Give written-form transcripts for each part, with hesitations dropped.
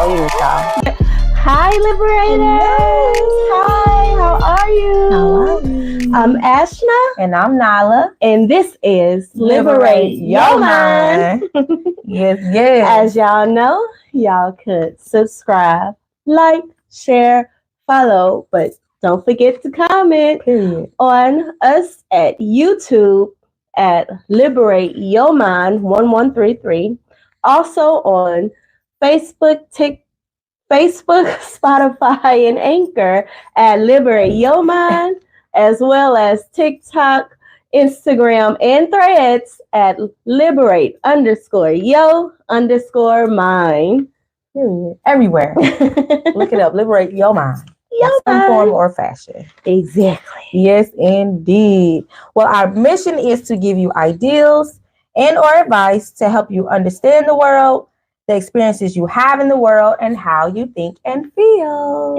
y'all. Hi, Liberators. Hi, how are you? I'm Ashna. And I'm Nala. And this is Liberate Your Mind. Yes. As y'all know, y'all could subscribe, like, share, follow, but don't forget to comment on us at YouTube at Liberate Your Mind 1133. Also on Facebook, Spotify, and Anchor at Liberate Your Mind, as well as TikTok, Instagram, and Threads at Liberate_Yo_Mind. Everywhere. Look it up. Liberate your mind. Some form or fashion. Exactly. Yes, indeed. Well, our mission is to give you ideals and or advice to help you understand the world, the experiences you have in the world, and how you think and feel.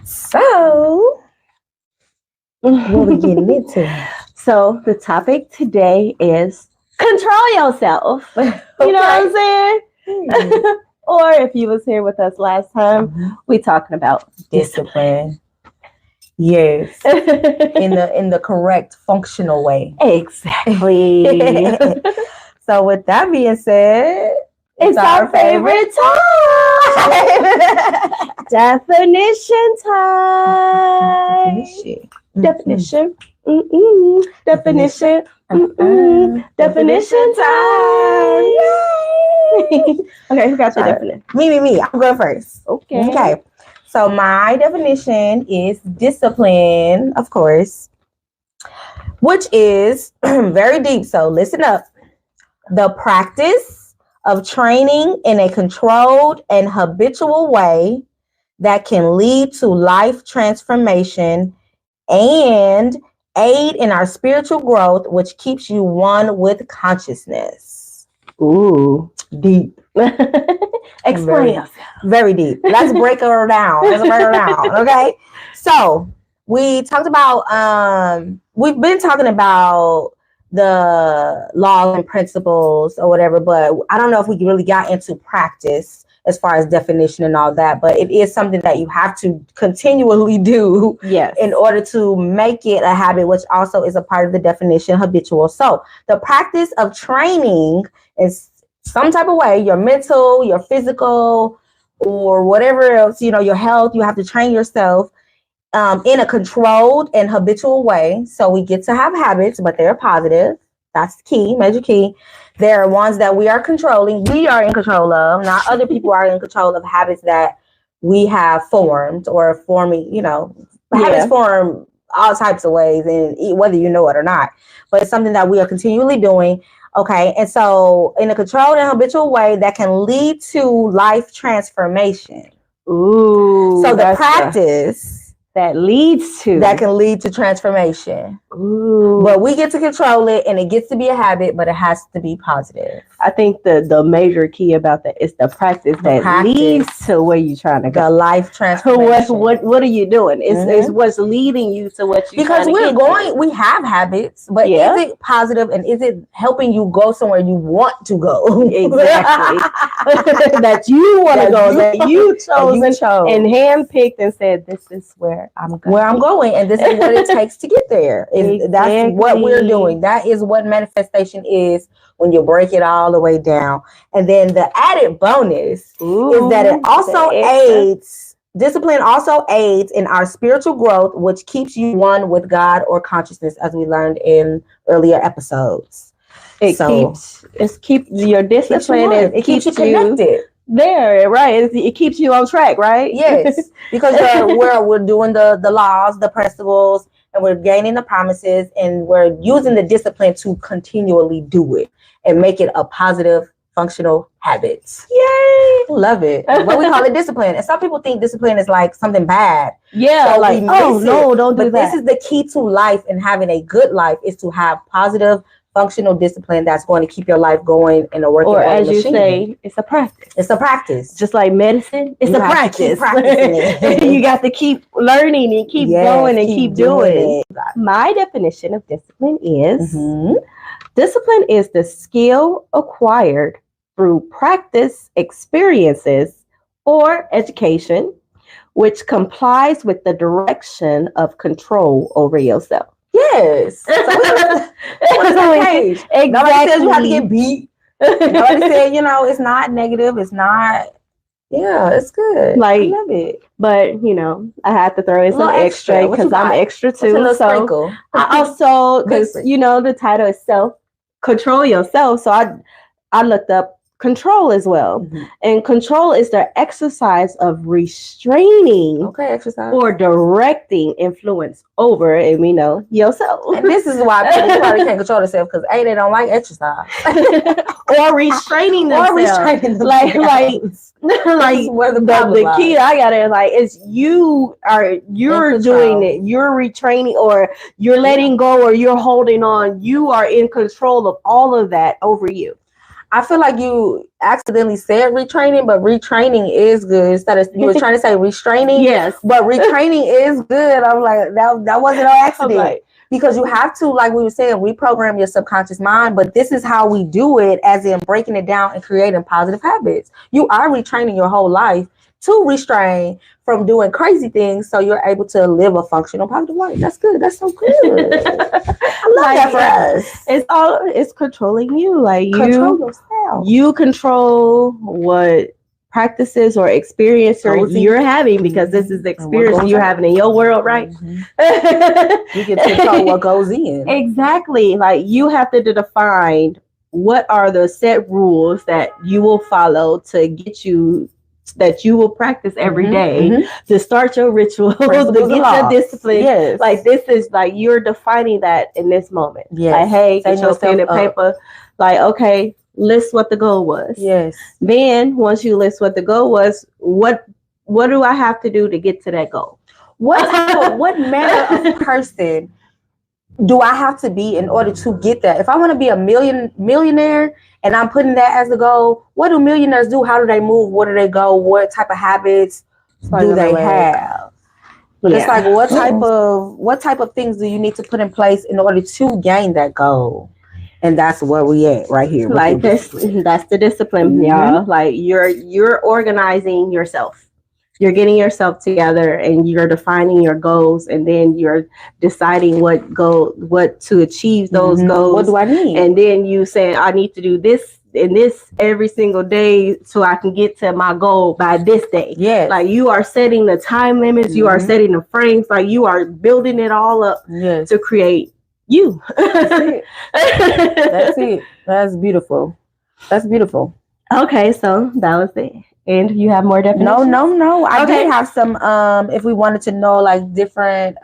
So, what are we getting into? So, the topic today is control yourself. You know what I'm saying? Or if you was here with us last time, we talking about discipline. Yes. in the correct functional way. Exactly. So with that being said, it's our favorite time. Definition time. Definition. Definition. Definition time. Okay, who got the definition? Me. I'm going first. Okay. So my definition is discipline, of course, which is very deep. So listen up. The practice of training in a controlled and habitual way that can lead to life transformation and aid in our spiritual growth, which keeps you one with consciousness. Ooh, deep. Explain yourself. Very deep. Let's break her down. Okay. So we talked about we've been talking about the laws and principles or whatever, but I don't know if we really got into practice as far as definition and all that, but it is something that you have to continually do in order to make it a habit, which also is a part of the definition, habitual. So the practice of training is some type of way, your mental, your physical, or whatever else, your health, you have to train yourself in a controlled and habitual way. So we get to have habits, but they're positive. That's the key, major key. There are ones that we are controlling. We are in control of, not other people are in control of habits that we have formed or forming, habits form all types of ways, and whether you know it or not, but it's something that we are continually doing. Okay. And so in a controlled and habitual way that can lead to life transformation. Ooh. So the practice that can lead to transformation. Ooh. But we get to control it, and it gets to be a habit, but it has to be positive. I think the major key about that is the practice leads to where you're trying to go. The life transformation. What are you doing? It's what's leading you to what you because we have habits, but is it positive, and is it helping you go somewhere you want to go? Exactly. That you want to go, that you chose and handpicked and said, this is where I'm going, and this is what it takes to get there. That's what we're doing. That is what manifestation is when you break it all the way down. And then the added bonus is that it also discipline also aids in our spiritual growth, which keeps you one with God or consciousness, as we learned in earlier episodes. It keeps your discipline, and it keeps you connected. There, right? It keeps you on track, right? Yes, because we're doing the laws, the principles, and we're gaining the promises, and we're using the discipline to continually do it and make it a positive, functional habit. Yay! Love it. But we call it discipline, and some people think discipline is like something bad. Yeah, so no, don't do that. But this is the key to life and having a good life, is to have positive, functional discipline that's going to keep your life going in a working machine. Or as you say, it's a practice. It's a practice. Just like medicine, it's a practice. Practicing it. You got to keep learning and keep going and keep doing it. My definition of discipline is Discipline is the skill acquired through practice, experiences, or education, which complies with the direction of control over yourself. Yes. So Exactly. Nobody says you have to get beat. Nobody said, it's not negative. It's not. Yeah, it's good. Like, I love it. But I had to throw in some extra because I'm extra too. So I also, because the title is control yourself. So I looked up control as well. Mm-hmm. And control is the exercise of restraining or directing influence over, and we know, yourself. And this is why people probably can't control themselves, because they don't like exercise. or restraining themselves. Like the key I got it is you're doing it, you're retraining, or you're letting go, or you're holding on. You are in control of all of that over you. I feel like you accidentally said retraining, but retraining is good. Instead of you were trying to say restraining, yes, but retraining is good. I'm like that wasn't no accident, because you have to, like we were saying, reprogram your subconscious mind. But this is how we do it, as in breaking it down and creating positive habits. You are retraining your whole life to restrain from doing crazy things, so you're able to live a functional, positive life. That's good. That's so good. I love that for us. It's controlling you. Like control yourself. You control what practices or experience you're having, because this is the experience you're having in your world, right? Mm-hmm. You can control what goes in. Exactly. Like you have to define what are the set rules that you will follow to get you, that you will practice every day to start your rituals, to get your discipline. Yes. Like this is like you're defining that in this moment. Yes. Like, hey, get your pen and paper. Like, okay, list what the goal was. Yes. Then once you list what the goal was, what do I have to do to get to that goal? What manner of person do I have to be in order to get that? If I want to be a millionaire and I'm putting that as a goal, what do millionaires do? How do they move? Where do they go? What type of habits do they have? Yeah. It's like what type of things do you need to put in place in order to gain that goal? And that's where we at right here. Like that's the discipline, y'all. Like you're organizing yourself. You're getting yourself together and you're defining your goals, and then you're deciding what to achieve those goals. What do I need? And then you say, I need to do this and this every single day so I can get to my goal by this day. Yeah. Like you are setting the time limits, you are setting the frames, like you are building it all up to create you. That's it. That's beautiful. That's beautiful. Okay, so that was it. And you have more definitions? No. I did have some, if we wanted to know like different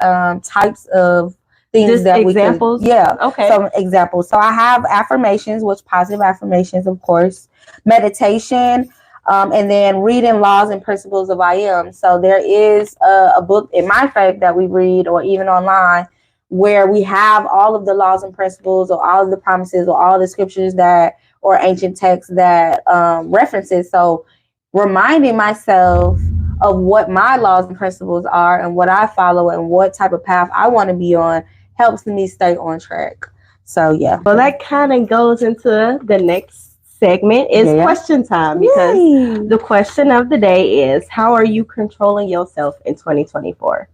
types of things. Just that examples? We can, yeah. Okay. Some examples. So I have affirmations, which positive affirmations, of course, meditation, and then reading Laws and Principles of I Am. So there is a book in my faith that we read, or even online, where we have all of the laws and principles, or all of the promises, or all the scriptures that, or ancient texts that references. So reminding myself of what my laws and principles are and what I follow and what type of path I want to be on helps me stay on track. So yeah. Well, that kind of goes into the next segment is question time, because the question of the day is, how are you controlling yourself in 2024?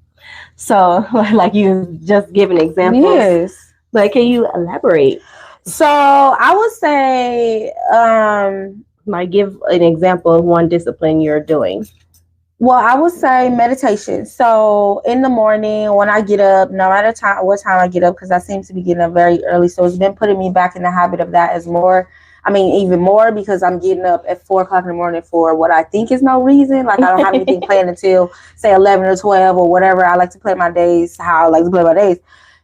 So like you just given examples. Yes. Like, can you elaborate? So I would say, might give an example of one discipline you're doing. Well, I would say meditation. So in the morning when I get up, no matter what time I get up, because I seem to be getting up very early, so it's been putting me back in the habit of that even more, because I'm getting up at 4:00 in the morning for what I think is no reason. Like I don't have anything planned until say 11 or 12 or whatever. I like to play my days how I like to play my days.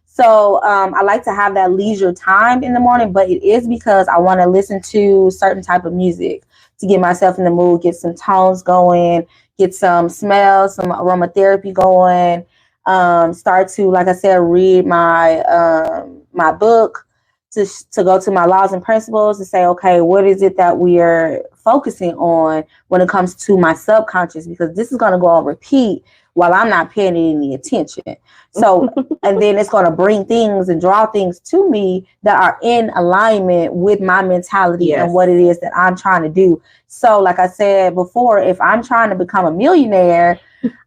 So I like to have that leisure time in the morning, but it is because I want to listen to certain type of music to get myself in the mood, get some tones going, get some smells, some aromatherapy going, start to, like I said, read my my book, to go to my laws and principles, to say, okay, what is it that we are focusing on when it comes to my subconscious? Because this is going to go on repeat while I'm not paying it any attention. So, and then it's going to bring things and draw things to me that are in alignment with my mentality and what it is that I'm trying to do. So, like I said before, if I'm trying to become a millionaire,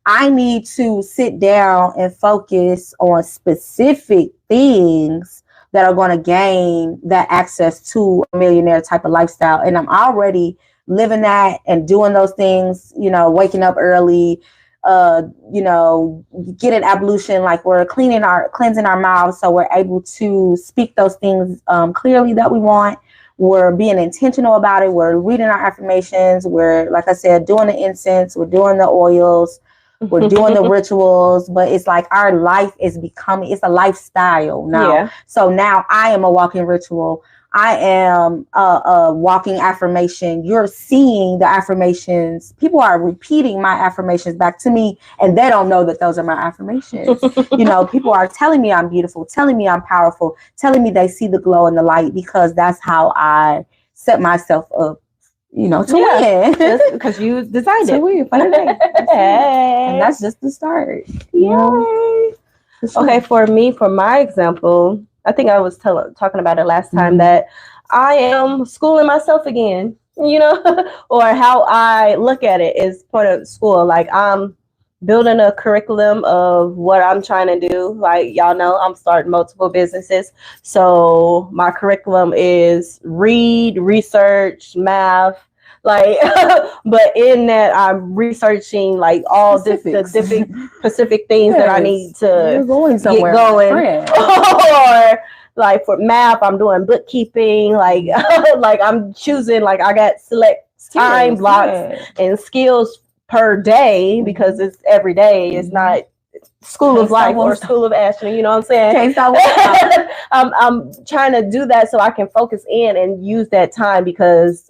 I need to sit down and focus on specific things that are going to gain that access to a millionaire type of lifestyle. And I'm already living that and doing those things, you know, waking up early, you know, getting ablution, like we're cleansing our mouths so we're able to speak those things clearly that we want. We're being intentional about it. We're reading our affirmations. We're, like I said, doing the incense. We're doing the oils. We're doing the rituals. But it's like our life is becoming, it's a lifestyle now. Yeah. So now I am a walking ritual. I am a walking affirmation. You're seeing the affirmations. People are repeating my affirmations back to me, and they don't know that those are my affirmations. You know, people are telling me I'm beautiful, telling me I'm powerful, telling me they see the glow and the light, because that's how I set myself up, you know, to win. Because you designed it. To win. And that's just the start. Yay. Okay, for me, for my example, I think I was talking about it last time, that I am schooling myself again, you know, or how I look at it is point of school. Like, I'm building a curriculum of what I'm trying to do. Like, y'all know, I'm starting multiple businesses. So my curriculum is read, research, math, like, but in that I'm researching like all the different specific things that I need to get going. Or like for math, I'm doing bookkeeping, like like I'm choosing, like I got select time blocks and skills per day, because it's every day. It's not School of Life or School of Ashton, you know what I'm saying? I'm trying to do that so I can focus in and use that time, because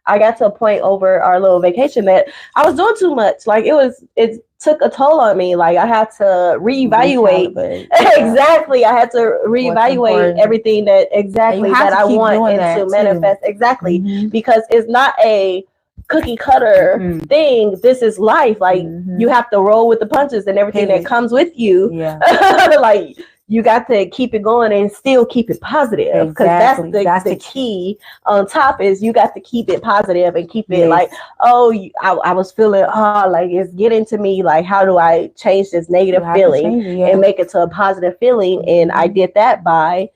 I got to a point over our little vacation that I was doing too much. Like, it took a toll on me. Like, I had to reevaluate. Exactly. I had to reevaluate everything that I want and to manifest. Exactly. Because it's not a cookie cutter thing. This is life. Like, you have to roll with the punches and everything that comes with you. Like, you got to keep it going and still keep it positive, because that's the key. On top is you got to keep it positive and keep it like, I was feeling like it's getting to me. Like, how do I change this negative feeling and make it to a positive feeling? And I did that by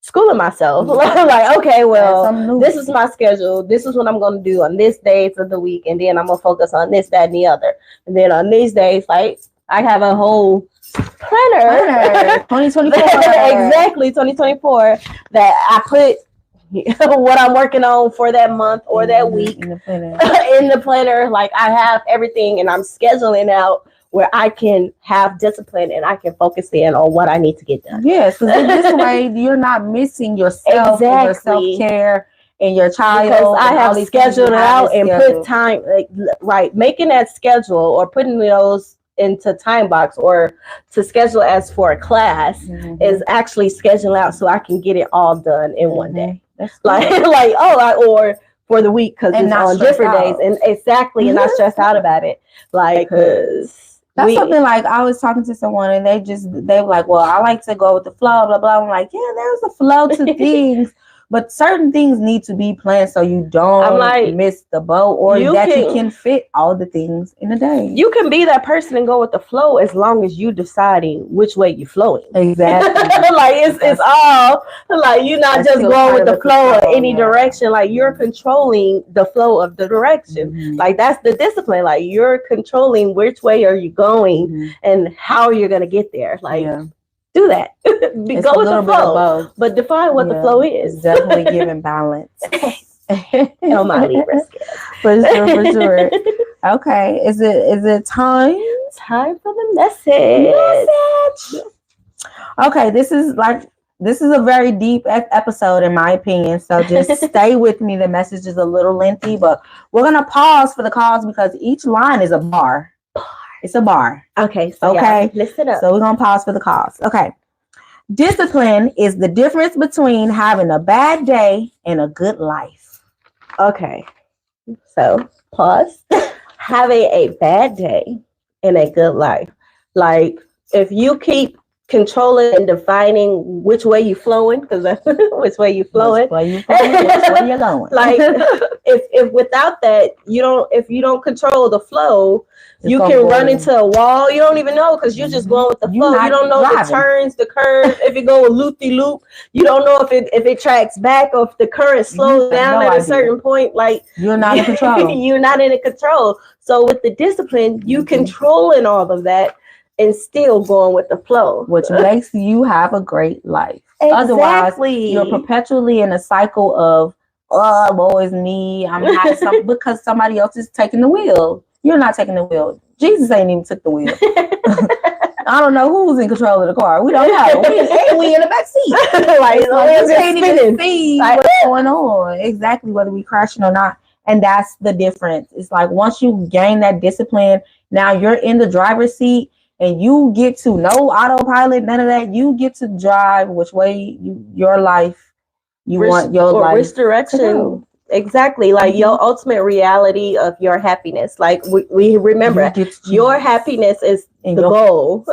schooling myself. Like, okay, well, this is my schedule. This is what I'm going to do on this days of the week, and then I'm going to focus on this, that, and the other. And then on these days, like, I have a whole planner 2024 exactly 2024 that I put what I'm working on for that month or that week in the planner. Like, I have everything, and I'm scheduling out where I can have discipline and I can focus in on what I need to get done. Yes, so this way you're not missing yourself and your self-care and your child. Because I have scheduled it out and put time, like making that schedule or putting those into time box or to schedule as for a class is actually scheduling out so I can get it all done in one day. That's or for the week, because it's on different days, and and not stressed out about it. Like, because that's something like I was talking to someone and they were like, well, I like to go with the flow, blah blah. I'm like, yeah, there's a flow to things. But certain things need to be planned so you don't miss the boat, or you can fit all the things in a day. You can be that person and go with the flow as long as you deciding which way you're flowing. Exactly. Like, it's all like, you're not just going with the flow of any direction. Like, you're controlling the flow of the direction. Like, that's the discipline. Like, you're controlling which way are you going and how you're gonna get there. Like, do that. Go with the flow, but define what the flow is. It's definitely giving balance. On my Libra scale. For sure. Okay, is it time? Time for the message. Okay, this is a very deep episode in my opinion. So just stay with me. The message is a little lengthy, but we're gonna pause for the cause because each line is a bar. It's a bar. Okay. So listen up. So we're going to pause for the cause. Okay. Discipline is the difference between having a bad day and a good life. Okay. So pause. Having a bad day and a good life. Like if you keep controlling and defining which way you flowing, because that's which way you flowing. Which way you flowing, which way you're going. Like if without that, if you don't control the flow, you can run into a wall. You don't even know because you're just going with the flow. You don't know the turns, the curves. If you go with loop-de-loop, you don't know if it tracks back or if the current slows down at a certain point. Like you're not in control. You're not in control. So with the discipline, you controlling all of that and still going with the flow, which makes you have a great life. Exactly. Otherwise, you're perpetually in a cycle of, oh, woe is me. I'm having something because somebody else is taking the wheel. You're not taking the wheel. Jesus ain't even took the wheel. I don't know who's in control of the car. We don't know. We in the back seat. Like we can't even see what's going on. Exactly, whether we crashing or not. And that's the difference. It's like once you gain that discipline, now you're in the driver's seat and you get to no autopilot, none of that. You get to drive which way your life you want your life. Which direction. Exactly. Like your ultimate reality of your happiness. Like we remember your happiness is the goal.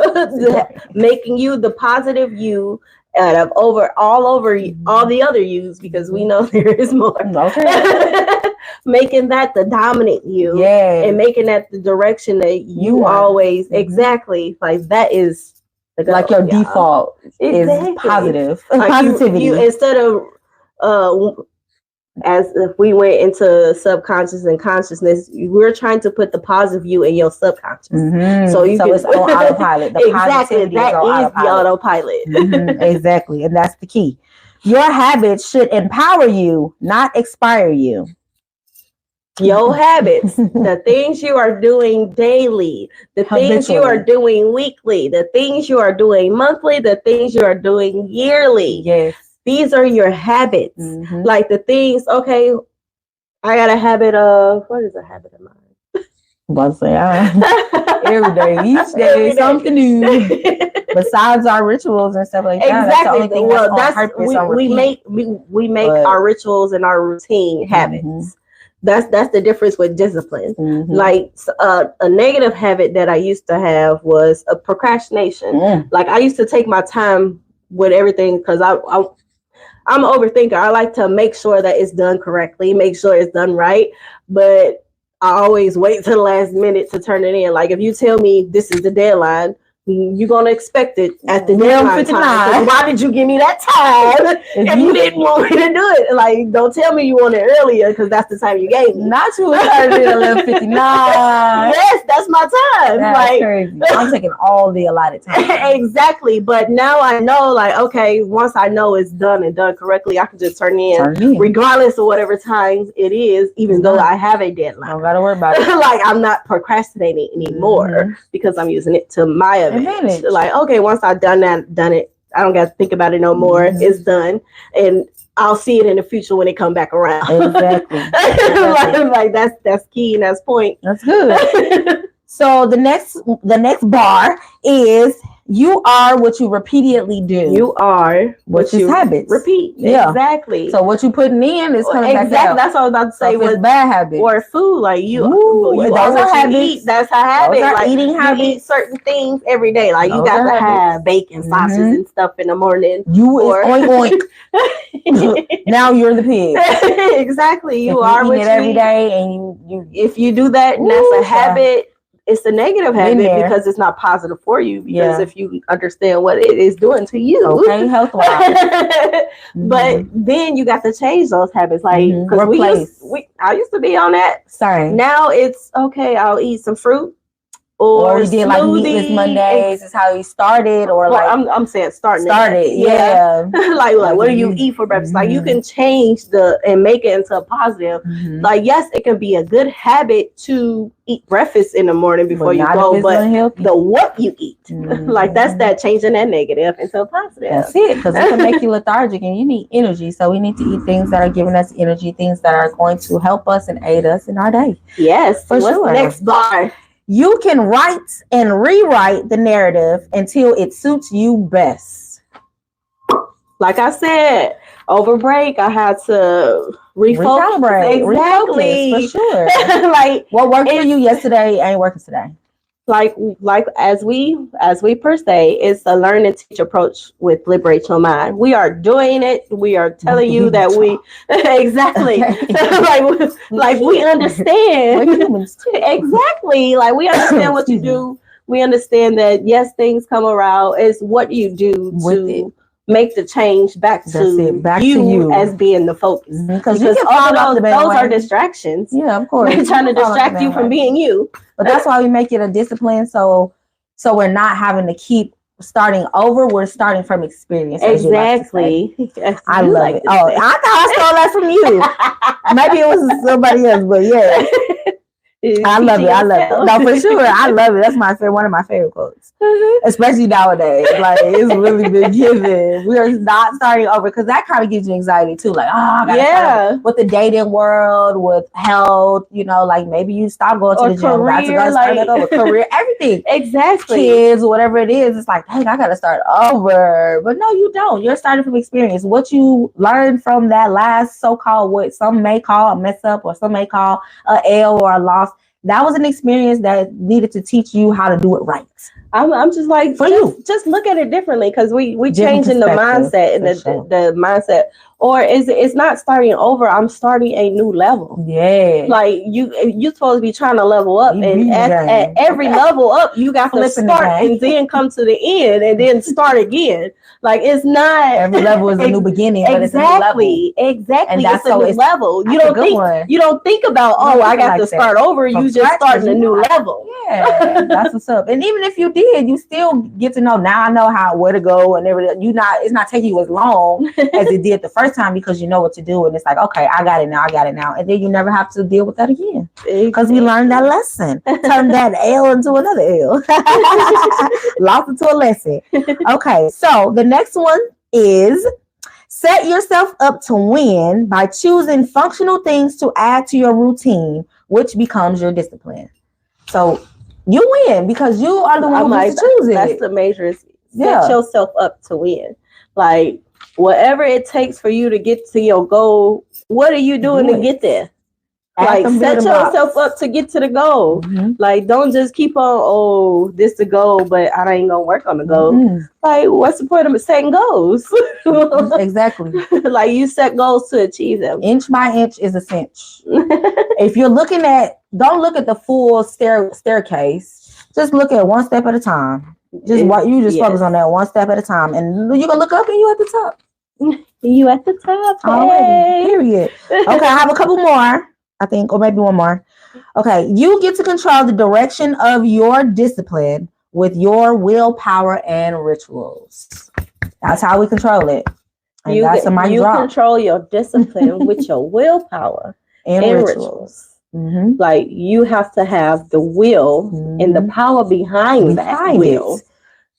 Making you the positive you out of all the other yous, because we know there is more. Okay. Making that the dominant you. Yeah. And making that the direction that you always exactly like that is the goal, like your default is positive. Like positivity. You instead of as if we went into subconscious and consciousness, we're trying to put the positive you in your subconscious. So it's on autopilot. The exactly, that is the autopilot. Exactly, and that's the key. Your habits should empower you, not expire you. Your habits, the things you are doing daily, the things you are doing weekly, the things you are doing monthly, the things you are doing yearly. Yes. These are your habits. Like the things, okay, I got a habit of, what is a habit of mine? Let's say every day, each day, something new. Besides our rituals and stuff like that. Exactly. That's the only thing we make our rituals and our routine habits. That's the difference with discipline. Like a negative habit that I used to have was a procrastination. Like I used to take my time with everything because I'm an overthinker. I like to make sure that it's done correctly, make sure it's done right. But I always wait till the last minute to turn it in. Like if you tell me this is the deadline, you're going to expect it at the deadline time. Why did you give me that time if you didn't want me to do it? Like, don't tell me you want it earlier because that's the time you gave me. Not you started at 11:59. Yes, that's my time. That's like crazy. I'm taking all the allotted time. Exactly. But now I know, like, okay, once I know it's done and done correctly, I can just turn in regardless of whatever time it is, even though I have a deadline. I don't got to worry about it. Like, I'm not procrastinating anymore because I'm using it to my advantage. Like, okay, once I've done it, I don't got to think about it no more. It's done, and I'll see it in the future when it come back around. Exactly. like that's key and that's point. That's good. So the next bar is you are what you repeatedly do. You are what is habits. Repeat. Yeah. Exactly. So what you putting in is coming back out. That's what I was about to say. With bad habits or food, like you those are habits. That's a habit. Like eating habits. You eat certain things every day. Like you got to have bacon, sausage, and stuff in the morning. You is oink oink. Now you're the pig. Exactly. You are what you every day, and you. If you do that, and that's a habit. It's a negative habit because it's not positive for you. Because if you understand what it is doing to you, okay, health wise. But then you got to change those habits, like because I used to be on that. Sorry. Now it's okay. I'll eat some fruit. Or we did like meatless Mondays is how he started, or like I'm saying started. Yeah. like what do you eat for breakfast? Like you can change and make it into a positive. Like yes, it can be a good habit to eat breakfast in the morning before you go, but the what you eat, like that's that changing that negative into a positive. That's it, because it can make you lethargic and you need energy. So we need to eat things that are giving us energy, things that are going to help us and aid us in our day. Yes, for sure. Next bar. You can write and rewrite the narrative until it suits you best. Like I said, over break, I had to recalibrate. Exactly. Refocus, for sure. Like what worked for you yesterday ain't working today. like as we per se, it's a learn and teach approach with Liberate Your Mind. We are doing it. We are telling you that we exactly like we understand exactly, like we understand what you do. We understand that yes, things come around. It's what you do to make the change back to you as being the focus. Because all of those are distractions. Yeah, of course. They're trying to distract you from being you. But that's why we make it a discipline. So we're not having to keep starting over. We're starting from experience. Exactly. I love it. Oh, I thought I stole that from you. Maybe it was somebody else, but yeah. I love it. No, for sure. I love it. That's one of my favorite quotes, especially nowadays. Like, it's really been given. We are not starting over, because that kind of gives you anxiety too. Like, I gotta start with the dating world, with health, like maybe you stop going to the gym, career, everything. Exactly. Kids, whatever it is. It's like, dang, I gotta start over. But no, you don't. You're starting from experience. What you learned from that last so-called, what some may call a mess up, or some may call a L or a loss, that was an experience that needed to teach you how to do it right. I'm just like, just look at it differently, because we changing the mindset and the mindset. Or it's not starting over. I'm starting a new level. Yeah. Like you're supposed to be trying to level up, and at every level up, you got to start and then come to the end and then start again. Like, it's not every level is a new beginning, but it's a new level. Exactly. And that's a new level. You don't think about, I got to start over. You just starting a new level. Yeah, that's what's up. And even if you did, you still get to know, now I know where to go and everything. It's not taking you as long as it did the first time, because you know what to do, and it's like, okay, I got it now, and then you never have to deal with that again, because we learned that lesson. Turn that L into another L. Lost into a lesson. Okay, so the next one is set yourself up to win by choosing functional things to add to your routine, which becomes your discipline. So you win because you are the one who's choosing. That's the major. Set yourself up to win. Like, whatever it takes for you to get to your goal, what are you doing to get there? Like, set yourself up to get to the goal. Mm-hmm. Like, don't just keep on, this the goal, but I ain't gonna work on the goal. Mm-hmm. Like, what's the point of setting goals? Exactly. Like, you set goals to achieve them. Inch by inch is a cinch. If you're don't look at the full staircase. Just look at one step at a time. Focus on that one step at a time, and you're gonna look up and you at the top. You at the top already. Period. Okay, I have a couple more, I think, or maybe one more. Okay, you get to control the direction of your discipline with your willpower and rituals. That's how we control it. And you control your discipline with your willpower and rituals. Mm-hmm. Like, you have to have the will and the power behind that will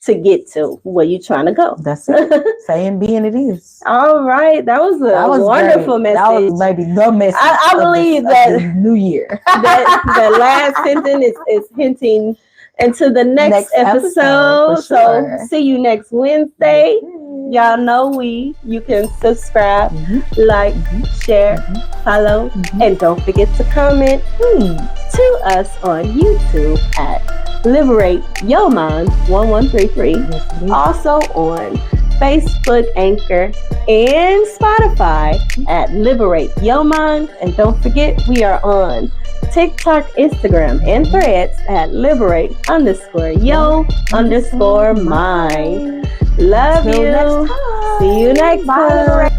to get to where you're trying to go. That's it. Saying being it is. All right. That was wonderful message. That was maybe the message. I believe that New Year. the last sentence is hinting into the next episode. So see you next Wednesday. Y'all know you can subscribe, like, share, follow, and don't forget to comment to us on YouTube at Liberate Your Mind 1133. Yes, also on Facebook, Anchor, and Spotify at Liberate Your Mind. And don't forget, we are on TikTok, Instagram, and Threads at Liberate_Yo_Mind. Love you. See you next time.